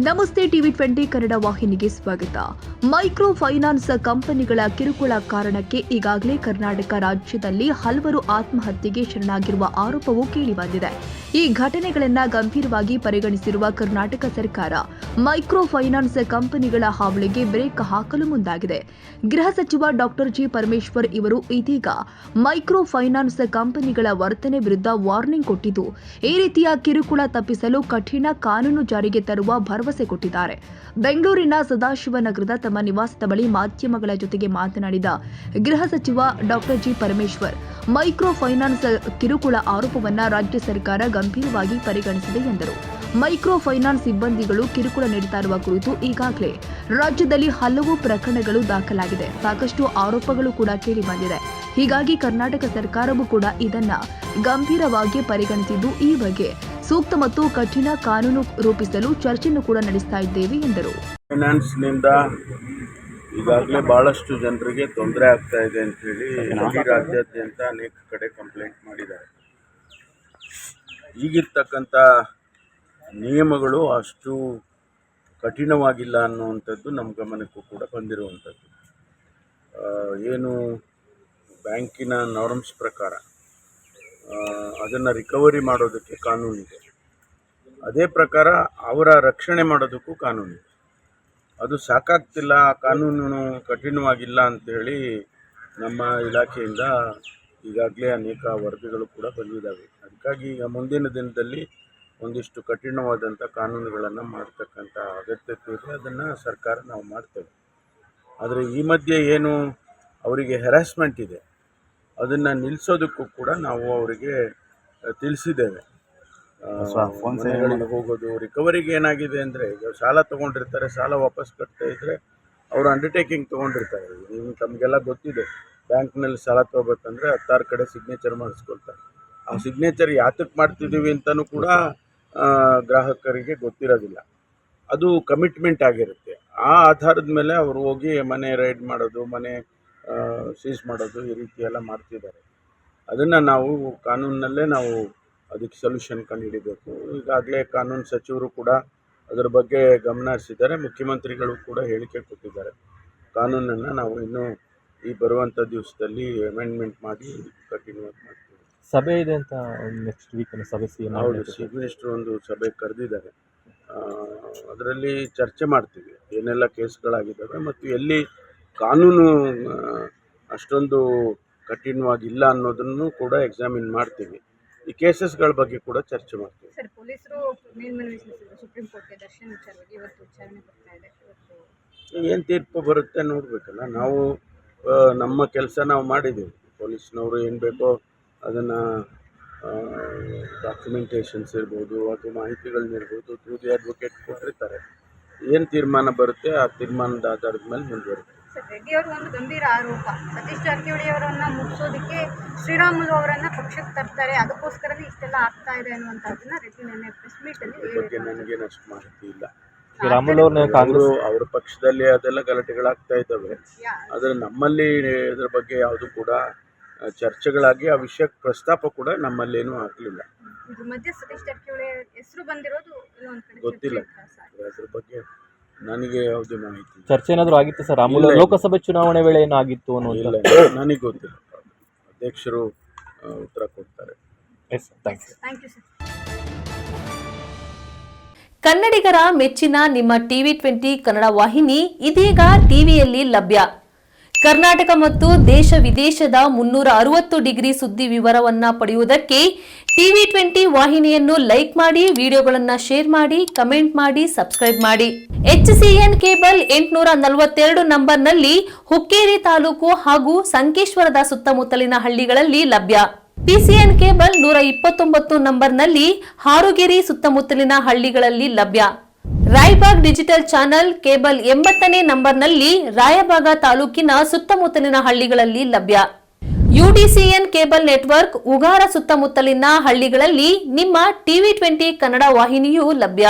ನಮಸ್ತೆ ಟಿವಿ20 ಕನ್ನಡ ವಾಹಿನಿಗೆ ಸ್ವಾಗತ. ಮೈಕ್ರೋ ಫೈನಾನ್ಸ್ ಕಂಪನಿಗಳ ಕಿರುಕುಳ ಕಾರಣಕ್ಕೆ ಈಗಾಗಲೇ ಕರ್ನಾಟಕ ರಾಜ್ಯದಲ್ಲಿ ಹಲವರು ಆತ್ಮಹತ್ಯೆಗೆ ಶರಣಾಗಿರುವ ಆರೋಪವೂ ಕೇಳಿಬಂದಿದೆ. ಈ ಘಟನೆಗಳನ್ನು ಗಂಭೀರವಾಗಿ ಪರಿಗಣಿಸಿರುವ ಕರ್ನಾಟಕ ಸರ್ಕಾರ ಮೈಕ್ರೋ ಫೈನಾನ್ಸ್ ಕಂಪನಿಗಳ ಹಾವಳಿಗೆ ಬ್ರೇಕ್ ಹಾಕಲು ಮುಂದಾಗಿದೆ. ಗೃಹ ಸಚಿವ ಡಾಕ್ಟರ್ ಜಿ ಪರಮೇಶ್ವರ್ ಇವರು ಇದೀಗ ಮೈಕ್ರೋ ಫೈನಾನ್ಸ್ ಕಂಪನಿಗಳ ವರ್ತನೆ ವಿರುದ್ಧ ವಾರ್ನಿಂಗ್ ಕೊಟ್ಟಿದ್ದು, ಈ ರೀತಿಯ ಕಿರುಕುಳ ತಪ್ಪಿಸಲು ಕಠಿಣ ಕಾನೂನು ಜಾರಿಗೆ ತರುವ ಭರವಸೆ ಕೊಟ್ಟಿದ್ದಾರೆ. ಬೆಂಗಳೂರಿನ ಸದಾಶಿವನಗರದ ತಮ್ಮ ನಿವಾಸದ ಬಳಿ ಮಾಧ್ಯಮಗಳ ಜೊತೆಗೆ ಮಾತನಾಡಿದ ಗೃಹ ಸಚಿವ doctor G Parameshwar, micro finance ಕಿರುಕುಳ ಆರೋಪವನ್ನು ರಾಜ್ಯ ಸರ್ಕಾರ ಗಂಭೀರವಾಗಿ ಪರಿಗಣಿಸಿದೆ ಎಂದರು. ಮೈಕ್ರೋ ಫೈನಾನ್ಸ್ ಸಿಬ್ಬಂದಿಗಳು ಕಿರುಕುಳ ನೀಡುತ್ತಾ ಇರುವ ಕುರಿತು ಈಗಾಗಲೇ ರಾಜ್ಯದಲ್ಲಿ ಹಲವು ಪ್ರಕರಣಗಳು ದಾಖಲಾಗಿದೆ. ಸಾಕಷ್ಟು ಆರೋಪಗಳು ಕೂಡ ಕೇಳಿಬಂದಿದೆ. ಹೀಗಾಗಿ ಕರ್ನಾಟಕ ಸರ್ಕಾರವೂ ಕೂಡ ಇದನ್ನ ಗಂಭೀರವಾಗಿ ಪರಿಗಣಿಸಿದ್ದು, ಈ ಬಗ್ಗೆ ಸೂಕ್ತ ಮತ್ತು ಕಠಿಣ ಕಾನೂನು ರೂಪಿಸಲು ಚರ್ಚೆಯನ್ನು ಕೂಡ ನಡೆಸ್ತಾ ಇದ್ದೇವೆ ಎಂದರು. ಫೈನಾನ್ಸ್ನಿಂದ ಈಗಾಗಲೇ ಬಹಳಷ್ಟು ಜನರಿಗೆ ತೊಂದರೆ ಆಗ್ತಾ ಇದೆ ಅಂತ ಹೇಳಿ ರಾಜ್ಯಾದ್ಯಂತ ಅನೇಕ ಕಡೆ ಕಂಪ್ಲೇಂಟ್ ಮಾಡಿದ್ದಾರೆ. ಈಗಿರ್ತಕ್ಕಂಥ ನಿಯಮಗಳು ಅಷ್ಟು ಕಠಿಣವಾಗಿಲ್ಲ ಅನ್ನುವಂಥದ್ದು ನಮ್ಮ ಗಮನಕ್ಕೂ ಕೂಡ ಬಂದಿರುವಂಥದ್ದು. ಏನು ಬ್ಯಾಂಕಿನ ನಾರ್ಮ್ಸ್ ಪ್ರಕಾರ ಅದನ್ನು ರಿಕವರಿ ಮಾಡೋದಕ್ಕೆ ಕಾನೂನಿದೆ, ಅದೇ ಪ್ರಕಾರ ಅವರ ರಕ್ಷಣೆ ಮಾಡೋದಕ್ಕೂ ಕಾನೂನಿದೆ. ಅದು ಸಾಕಾಗ್ತಿಲ್ಲ, ಕಾನೂನು ಕಠಿಣವಾಗಿಲ್ಲ ಅಂಥೇಳಿ ನಮ್ಮ ಇಲಾಖೆಯಿಂದ ಈಗಾಗಲೇ ಅನೇಕ ವರದಿಗಳು ಕೂಡ ಬಂದಿದ್ದಾವೆ. ಅದಕ್ಕಾಗಿ ಈಗ ಮುಂದಿನ ದಿನದಲ್ಲಿ ಒಂದಿಷ್ಟು ಕಠಿಣವಾದಂಥ ಕಾನೂನುಗಳನ್ನು ಮಾಡ್ತಕ್ಕಂಥ ಅಗತ್ಯತೆ ಇದೆ. ಅದನ್ನು ಸರ್ಕಾರ ನಾವು ಮಾಡ್ತೇವೆ. ಆದರೆ ಈ ಮಧ್ಯೆ ಏನು ಅವರಿಗೆ ಹೆರಾಸ್ಮೆಂಟ್ ಇದೆ ಅದನ್ನು ನಿಲ್ಲಿಸೋದಕ್ಕೂ ಕೂಡ ನಾವು ಅವರಿಗೆ ತಿಳಿಸಿದ್ದೇವೆ. ಮನೆಗಳಿಗೆ ಹೋಗೋದು, ರಿಕವರಿಗೆ ಏನಾಗಿದೆ ಅಂದರೆ, ಈಗ ಸಾಲ ತೊಗೊಂಡಿರ್ತಾರೆ, ಸಾಲ ವಾಪಸ್ ಕಟ್ತಾ ಇದ್ದರೆ ಅವರು ಅಂಡರ್ಟೇಕಿಂಗ್ ತೊಗೊಂಡಿರ್ತಾರೆ. ನೀವು ತಮಗೆಲ್ಲ ಗೊತ್ತಿದೆ, ಬ್ಯಾಂಕ್ನಲ್ಲಿ ಸಾಲ ತೊಗೋಬೇಕಂದ್ರೆ 16 ಕಡೆ ಸಿಗ್ನೇಚರ್ ಮಾಡಿಸ್ಕೊಳ್ತಾರೆ. ಆ ಸಿಗ್ನೇಚರ್ ಯಾತಕ್ಕೆ ಮಾಡ್ತಿದ್ದೀವಿ ಅಂತಲೂ ಕೂಡ ಗ್ರಾಹಕರಿಗೆ ಗೊತ್ತಿರೋದಿಲ್ಲ. ಅದು ಕಮಿಟ್ಮೆಂಟ್ ಆಗಿರುತ್ತೆ. ಆ ಆಧಾರದ ಮೇಲೆ ಅವರು ಹೋಗಿ ಮನೆ ರೈಡ್ ಮಾಡೋದು, ಮನೆ ಸೀಸ್ ಮಾಡೋದು, ಈ ರೀತಿ ಎಲ್ಲ ಮಾಡ್ತಿದ್ದಾರೆ. ಅದನ್ನು ನಾವು ಕಾನೂನಿನಲ್ಲೇ ನಾವು ಅದಕ್ಕೆ ಸೊಲ್ಯೂಷನ್ ಕಂಡುಹಿಡಿಬೇಕು. ಈಗಾಗಲೇ ಕಾನೂನು ಸಚಿವರು ಕೂಡ ಅದರ ಬಗ್ಗೆ ಗಮನ ಹರಿಸಿದ್ದಾರೆ. ಮುಖ್ಯಮಂತ್ರಿಗಳು ಕೂಡ ಹೇಳಿಕೆ ಕೊಟ್ಟಿದ್ದಾರೆ. ಕಾನೂನನ್ನು ನಾವು ಇನ್ನೂ ಈ ಬರುವಂಥ ದಿವಸದಲ್ಲಿ ಅಮೆಂಡ್ಮೆಂಟ್ ಮಾಡಿ ಕಠಿಣವಾಗಿ ಮಾಡ್ತೀವಿ. ಸಭೆ ಇದೆ ಅಂತ ನೆಕ್ಸ್ಟ್ ವೀಕ್ ಸಭೆ ಹೌದು, ಚೀಫ್ ಮಿನಿಸ್ಟರ್ ಒಂದು ಸಭೆ ಕರೆದಿದ್ದಾರೆ. ಅದರಲ್ಲಿ ಚರ್ಚೆ ಮಾಡ್ತೀವಿ ಏನೆಲ್ಲ ಕೇಸ್ಗಳಾಗಿದ್ದಾವೆ ಮತ್ತು ಎಲ್ಲಿ ಕಾನೂನು ಅಷ್ಟೊಂದು ಕಠಿಣವಾಗಿಲ್ಲ ಅನ್ನೋದನ್ನು ಕೂಡ ಎಕ್ಸಾಮಿನ್ ಮಾಡ್ತೀವಿ. ಈ ಕೇಸಸ್ಗಳ ಬಗ್ಗೆ ಕೂಡ ಚರ್ಚೆ ಮಾಡ್ತೀವಿ. ಸರ್, ಪೊಲೀಸರು ಮೇಲ್ಮನವಿ ಸಲ್ಲಿಸಿದ್ರು ಸುಪ್ರೀಂ ಕೋರ್ಟ್ಗೆ ದರ್ಶನ್ ವಿಚಾರವಾಗಿ. ಇವತ್ತು ವಿಚಾರಣೆ ಬರ್ತಾ ಇದೆ. ಏನು ತೀರ್ಪು ಬರುತ್ತೆ ನೋಡಬೇಕಲ್ಲ. ನಾವು ನಮ್ಮ ಕೆಲಸ ನಾವು ಮಾಡಿದ್ದೀವಿ. ಪೊಲೀಸ್ನವರು ಏನು ಬೇಕೋ ಅದನ್ನು ಡಾಕ್ಯುಮೆಂಟೇಷನ್ಸ್ ಇರ್ಬೋದು ಅಥವಾ ಮಾಹಿತಿಗಳನ್ನಿರ್ಬೋದು ಥ್ರೂ ದಿ ಅಡ್ವೊಕೇಟ್ ಕೊಟ್ಟಿರ್ತಾರೆ. ಏನು ತೀರ್ಮಾನ ಬರುತ್ತೆ ಆ ತೀರ್ಮಾನದ ಆಧಾರದ ಮೇಲೆ ಮುಂದುವರುತ್ತೆ. ಸರ್, ರೆಡ್ಡಿ ಅವರು ಒಂದು ಗಂಭೀರ ಆರೋಪ, ಸತೀಶ್ ಜಾರಕಿಹೊಳಿ ಅವರನ್ನು ಮುಗಿಸೋದಕ್ಕೆ ಶ್ರೀರಾಮುಲು ಅವರನ್ನು ಪಕ್ಷಕ್ಕೆ ತರ್ತಾರೆ, ಅದಕ್ಕೋಸ್ಕರನೇ ಇಷ್ಟೆಲ್ಲ ಆಗ್ತಾ ಇದೆ ಅನ್ನುವಂಥದ್ದನ್ನ ರೆಡ್ಡಿ ನಿನ್ನೆ ಪ್ರೆಸ್ ಮೀಟಲ್ಲಿ ಬಗ್ಗೆ ನನಗೇನು ಅಷ್ಟು ಮಾಹಿತಿ ಇಲ್ಲ. ಕಾಂಗ್ರೆಸ್ ಅವರ ಪಕ್ಷದಲ್ಲಿ ಅದೆಲ್ಲ ಗಲಾಟೆಗಳಾಗ್ತಾ ಇದ್ದಾವೆ. ಆದರೆ ನಮ್ಮಲ್ಲಿ ಇದರ ಬಗ್ಗೆ ಯಾವುದು ಕೂಡ ಚರ್ಚೆಗಳಾಗಿ ಆ ವಿಷಯಕ್ಕೆ ಪ್ರಸ್ತಾಪ ಕೂಡ ನಮ್ಮಲ್ಲೇನೂ ಆಗಲಿಲ್ಲ. ಮಧ್ಯೆ ಸತೀಶ್ ಜಾರಕಿಹೊಳಿ ಹೆಸರು ಬಂದಿರೋದು ಗೊತ್ತಿಲ್ಲ. ಅದ್ರ ಬಗ್ಗೆ ನನಗೆ ಯಾವುದೇ ಮಾಹಿತಿ. ಚರ್ಚೆ ಏನಾದರೂ ಆಗಿತ್ತು ಸರ್? ಲೋಕಸಭೆ ಚುನಾವಣೆ ವೇಳೆ ಏನಾಗಿತ್ತು ಅನ್ನೋದು ನನಗೆ ಗೊತ್ತಿಲ್ಲ. ಅಧ್ಯಕ್ಷರು ಉತ್ತರ ಕೊಡ್ತಾರೆ. Thank you sir. ಕನ್ನಡಿಗರ ಮೆಚ್ಚಿನ ನಿಮ್ಮ ಟಿವಿ20 ಕನ್ನಡ ವಾಹಿನಿ ಇದೀಗ ಟಿವಿಯಲ್ಲಿ ಲಭ್ಯ. ಕರ್ನಾಟಕ ಮತ್ತು ದೇಶ ವಿದೇಶದ 360 ಡಿಗ್ರಿ ಸುದ್ದಿ ವಿವರವನ್ನ ಪಡೆಯುವುದಕ್ಕೆ ಟಿವಿ20 ವಾಹಿನಿಯನ್ನು ಲೈಕ್ ಮಾಡಿ, ವಿಡಿಯೋಗಳನ್ನು ಶೇರ್ ಮಾಡಿ, ಕಮೆಂಟ್ ಮಾಡಿ, ಸಬ್ಸ್ಕ್ರೈಬ್ ಮಾಡಿ. HCN ಕೇಬಲ್ 842 ನಂಬರ್ನಲ್ಲಿ ಹುಕ್ಕೇರಿ ತಾಲೂಕು ಹಾಗೂ ಸಂಕೇಶ್ವರದ ಸುತ್ತಮುತ್ತಲಿನ ಹಳ್ಳಿಗಳಲ್ಲಿ ಲಭ್ಯ. PCN ಕೇಬಲ್ 129 ನಂಬರ್ನಲ್ಲಿ ಹಾರುಗೆರೆ ಸುತ್ತಮುತ್ತಲಿನ ಹಳ್ಳಿಗಳಲ್ಲಿ ಲಭ್ಯ. ರಾಯಬಾಗ್ ಡಿಜಿಟಲ್ ಚಾನೆಲ್ ಕೇಬಲ್ 80ನೇ ನಂಬರ್ನಲ್ಲಿ ರಾಯಬಾಗ ತಾಲೂಕಿನ ಸುತ್ತಮುತ್ತಲಿನ ಹಳ್ಳಿಗಳಲ್ಲಿ ಲಭ್ಯ. UDCN ಕೇಬಲ್ ನೆಟ್ವರ್ಕ್ ಉಗಾರ ಸುತ್ತಮುತ್ತಲಿನ ಹಳ್ಳಿಗಳಲ್ಲಿ ನಿಮ್ಮ ಟಿವಿ20 ಕನ್ನಡ ವಾಹಿನಿಯೂ ಲಭ್ಯ.